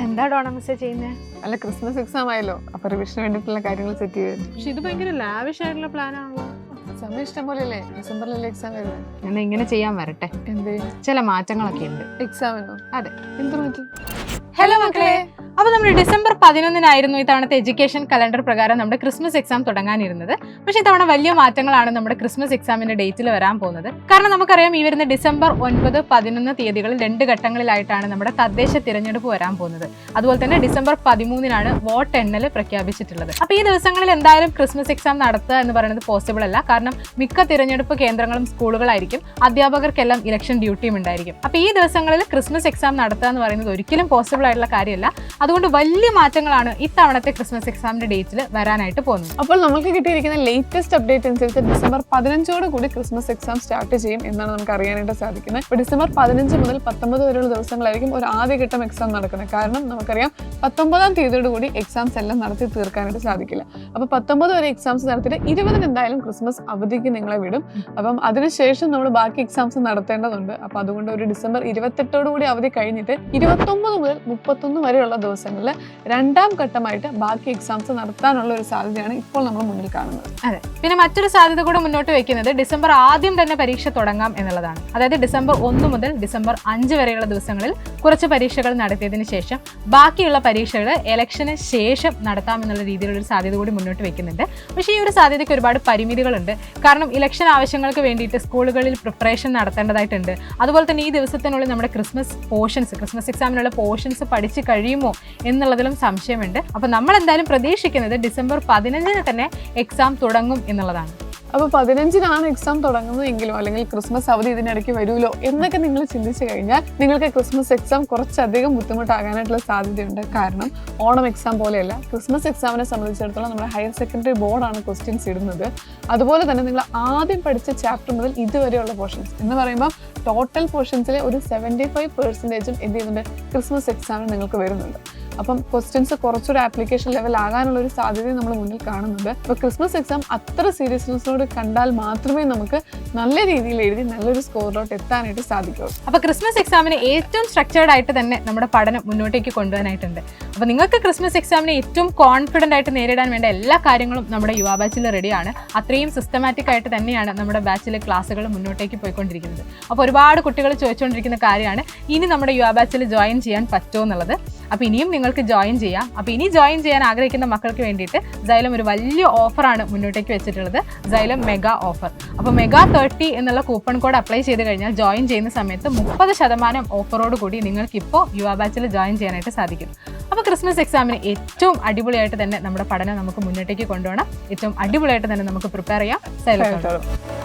എന്താ ഡോണമസ് ചെയ്യുന്നത്? അല്ല, ക്രിസ്മസ് എക്സാം ആയല്ലോ, അപ്പൊ റിവിഷന് വേണ്ടിയിട്ടുള്ള കാര്യങ്ങൾ സെറ്റ് ചെയ്തു. പക്ഷെ ഇത് ഭയങ്കര ലാവിഷ് ആയിട്ടുള്ള പ്ലാൻ ആണല്ലോ. സമയം ഇഷ്ടം പോലെയല്ലേ, ഡിസംബറിലല്ലേ എക്സാം വരുന്നത്. എന്നാ ഇങ്ങനെ ചെയ്യാൻ വരട്ടെ, എന്തേ ചില മാറ്റങ്ങളൊക്കെ ഉണ്ട് എക്സാമിനോ? അതെ. എന്ത് മാറ്റി? ഹലോ മക്കളെ, അപ്പോൾ നമ്മൾ ഡിസംബർ 11 ഇത്തവണത്തെ എഡ്യൂക്കേഷൻ കലണ്ടർ പ്രകാരം നമ്മുടെ ക്രിസ്മസ് എക്സാം തുടങ്ങാനിരുന്നത്. പക്ഷേ ഇത്തവണ വലിയ മാറ്റങ്ങളാണ് നമ്മുടെ ക്രിസ്മസ് എക്സാമിന്റെ ഡേറ്റിൽ വരാൻ പോകുന്നത്. കാരണം നമുക്കറിയാം, ഈ വരുന്ന ഡിസംബർ 9, 11 തീയതികളിൽ 2 ഘട്ടങ്ങളിലായിട്ടാണ് നമ്മുടെ തദ്ദേശ തിരഞ്ഞെടുപ്പ് വരാൻ പോകുന്നത്. അതുപോലെ തന്നെ ഡിസംബർ 13 വോട്ട് എണ്ണൽ പ്രഖ്യാപിച്ചിട്ടുള്ളത്. അപ്പോൾ ഈ ദിവസങ്ങളിൽ എന്തായാലും ക്രിസ്മസ് എക്സാം നടത്തുക എന്ന് പറയുന്നത് പോസിബിൾ അല്ല. കാരണം മിക്ക തിരഞ്ഞെടുപ്പ് കേന്ദ്രങ്ങളും സ്കൂളുകളായിരിക്കും, അധ്യാപകർക്കെല്ലാം ഇലക്ഷൻ ഡ്യൂട്ടിയും ഉണ്ടായിരിക്കും. അപ്പോൾ ഈ ദിവസങ്ങളിൽ ക്രിസ്മസ് എക്സാം നടത്തുക എന്ന് പറയുന്നത് ഒരിക്കലും പോസിബിൾ ആയിട്ടുള്ള കാര്യമല്ല. അതുകൊണ്ട് വലിയ മാറ്റങ്ങളാണ് ഇത്തവണത്തെ ക്രിസ്മസ് എക്സാമിന്റെ ഡേറ്റിൽ വരാനായിട്ട് പോകുന്നത്. അപ്പോൾ നമുക്ക് കിട്ടിയിരിക്കുന്ന ലേറ്റസ്റ്റ് അപ്ഡേറ്റ് അനുസരിച്ച് ഡിസംബർ 15 കൂടി ക്രിസ്മസ് എക്സാം സ്റ്റാർട്ട് ചെയ്യും എന്നാണ് നമുക്ക് അറിയാനായിട്ട് സാധിക്കുന്നത്. ഇപ്പോൾ ഡിസംബർ 15 മുതൽ 19 വരെയുള്ള ദിവസങ്ങളായിരിക്കും ഒരു ആദ്യഘട്ടം എക്സാം നടക്കുന്നത്. കാരണം നമുക്കറിയാം 19-ാം തീയതിയോട് കൂടി എക്സാംസ് എല്ലാം നടത്തി തീർക്കാനായിട്ട് സാധിക്കില്ല. അപ്പോൾ 19 വരെ എക്സാംസ് നടത്തിയിട്ട് 20 എന്തായാലും ക്രിസ്മസ് അവധിക്ക് നിങ്ങളെ വിടും. അപ്പം അതിനുശേഷം നമ്മൾ ബാക്കി എക്സാംസ് നടത്തേണ്ടതുണ്ട്. അപ്പോൾ അതുകൊണ്ട് ഒരു ഡിസംബർ 28 കൂടി അവധി കഴിഞ്ഞിട്ട് 29 മുതൽ 31 വരെയുള്ള ദിവസങ്ങളിൽ 2ാം ഘട്ടമായിട്ട് ബാക്കി എക്സാംസ് നടത്താനുള്ള ഒരു സാധ്യതയാണ് ഇപ്പോൾ നമ്മൾ മുന്നിൽ കാണുന്നത്. അതെ. പിന്നെ മറ്റൊരു സാധ്യത കൂടെ മുന്നോട്ട് വെക്കുന്നത് ഡിസംബർ ആദ്യം തന്നെ പരീക്ഷ തുടങ്ങാം എന്നുള്ളതാണ്. അതായത് ഡിസംബർ 1 മുതൽ ഡിസംബർ 5 വരെയുള്ള ദിവസങ്ങളിൽ കുറച്ച് പരീക്ഷകൾ നടത്തിയതിന് ശേഷം ബാക്കിയുള്ള പരീക്ഷകൾ ഇലക്ഷന് ശേഷം നടത്താമെന്നുള്ള രീതിയിലുള്ള ഒരു സാധ്യത കൂടി മുന്നോട്ട് വെക്കുന്നുണ്ട്. പക്ഷേ ഈ ഒരു സാധ്യതയ്ക്ക് ഒരുപാട് പരിമിതികളുണ്ട്. കാരണം ഇലക്ഷൻ ആവശ്യങ്ങൾക്ക് വേണ്ടിയിട്ട് സ്കൂളുകളിൽ പ്രിപ്പറേഷൻ നടത്തേണ്ടതായിട്ടുണ്ട്. അതുപോലെ തന്നെ ഈ ദിവസത്തിനുള്ളിൽ നമ്മുടെ ക്രിസ്മസ് എക്സാമിനുള്ള പോർഷൻസ് പഠിച്ച് കഴിയുമോ എന്നുള്ളതിലും സംശയമുണ്ട്. അപ്പോൾ നമ്മൾ എന്തായാലും പ്രതീക്ഷിക്കുന്നത് ഡിസംബർ 15 തന്നെ എക്സാം തുടങ്ങും എന്നുള്ളതാണ്. അപ്പോൾ 15 എക്സാം തുടങ്ങുന്നത് എങ്കിലും, അല്ലെങ്കിൽ ക്രിസ്മസ് അവധി ഇതിനിടയ്ക്ക് വരുമല്ലോ എന്നൊക്കെ നിങ്ങൾ ചിന്തിച്ചു കഴിഞ്ഞാൽ നിങ്ങൾക്ക് ക്രിസ്മസ് എക്സാം കുറച്ചധികം ബുദ്ധിമുട്ടാകാനായിട്ടുള്ള സാധ്യതയുണ്ട്. കാരണം ഓണം എക്സാം പോലെയല്ല, ക്രിസ്മസ് എക്സാമിനെ സംബന്ധിച്ചിടത്തോളം നമ്മുടെ ഹയർ സെക്കൻഡറി ബോർഡാണ് ക്വസ്റ്റ്യൻസ് ഇടുന്നത്. അതുപോലെ തന്നെ നിങ്ങൾ ആദ്യം പഠിച്ച ചാപ്റ്റർ മുതൽ ഇതുവരെയുള്ള പോർഷൻസ് എന്ന് പറയുമ്പോൾ ടോട്ടൽ പോർഷൻസിലെ ഒരു 75% എന്ത് ചെയ്യുന്നുണ്ട്, ക്രിസ്മസ് എക്സാമിന് നിങ്ങൾക്ക് വരുന്നുണ്ട്. അപ്പം ക്വസ്റ്റ്യൻസ് കുറച്ചൊരു ആപ്ലിക്കേഷൻ ലെവൽ ആകാനുള്ള ഒരു സാധ്യതയും നമ്മൾ മുന്നിൽ കാണുന്നുണ്ട്. അപ്പോൾ ക്രിസ്മസ് എക്സാം അത്ര സീരിയസ്നെസ്സോട് കണ്ടാൽ മാത്രമേ നമുക്ക് നല്ല രീതിയിൽ എഴുതി നല്ലൊരു സ്കോറിലോട്ട് എത്താനായിട്ട് സാധിക്കുള്ളൂ. അപ്പോൾ ക്രിസ്മസ് എക്സാമിന് ഏറ്റവും സ്ട്രക്ചേർഡ് ആയിട്ട് തന്നെ നമ്മുടെ പഠനം മുന്നോട്ടേക്ക് കൊണ്ടുപോകാനായിട്ടുണ്ട്. അപ്പോൾ നിങ്ങൾക്ക് ക്രിസ്മസ് എക്സാമിനെ ഏറ്റവും കോൺഫിഡൻ്റ് ആയിട്ട് നേരിടാൻ വേണ്ട എല്ലാ കാര്യങ്ങളും നമ്മുടെ യുവ ബാച്ചിൽ റെഡിയാണ്. അത്രയും സിസ്റ്റമാറ്റിക് ആയിട്ട് തന്നെയാണ് നമ്മുടെ ബാച്ചിലെ ക്ലാസ്സുകൾ മുന്നോട്ടേക്ക് പോയിക്കൊണ്ടിരിക്കുന്നത്. അപ്പോൾ ഒരുപാട് കുട്ടികൾ ചോദിച്ചുകൊണ്ടിരിക്കുന്ന കാര്യമാണ് ഇനി നമ്മുടെ യുവ ബാച്ചിൽ ജോയിൻ ചെയ്യാൻ പറ്റുമോ എന്നുള്ളത്. അപ്പോൾ ഇനിയും നിങ്ങൾക്ക് ജോയിൻ ചെയ്യാം. അപ്പോൾ ഇനി ജോയിൻ ചെയ്യാൻ ആഗ്രഹിക്കുന്ന മക്കൾക്ക് വേണ്ടിയിട്ട് Xylem ഒരു വലിയ ഓഫറാണ് മുന്നോട്ടേക്ക് വെച്ചിട്ടുള്ളത്, Xylem മെഗാ ഓഫർ. അപ്പോൾ മെഗാ 30 എന്നുള്ള കൂപ്പൺ കോഡ് അപ്ലൈ ചെയ്ത് കഴിഞ്ഞാൽ ജോയിൻ ചെയ്യുന്ന സമയത്ത് 30% ഓഫറോട് കൂടി നിങ്ങൾക്ക് ഇപ്പോൾ യുവ ബാച്ചിൽ ജോയിൻ ചെയ്യാനായിട്ട് സാധിക്കും. അപ്പോൾ ക്രിസ്മസ് എക്സാമിന് ഏറ്റവും അടിപൊളിയായിട്ട് തന്നെ നമ്മുടെ പഠനം നമുക്ക് മുന്നോട്ടേക്ക് കൊണ്ടുപോകണം. ഏറ്റവും അടിപൊളിയായിട്ട് തന്നെ നമുക്ക് പ്രിപ്പയർ ചെയ്യാം Xylem.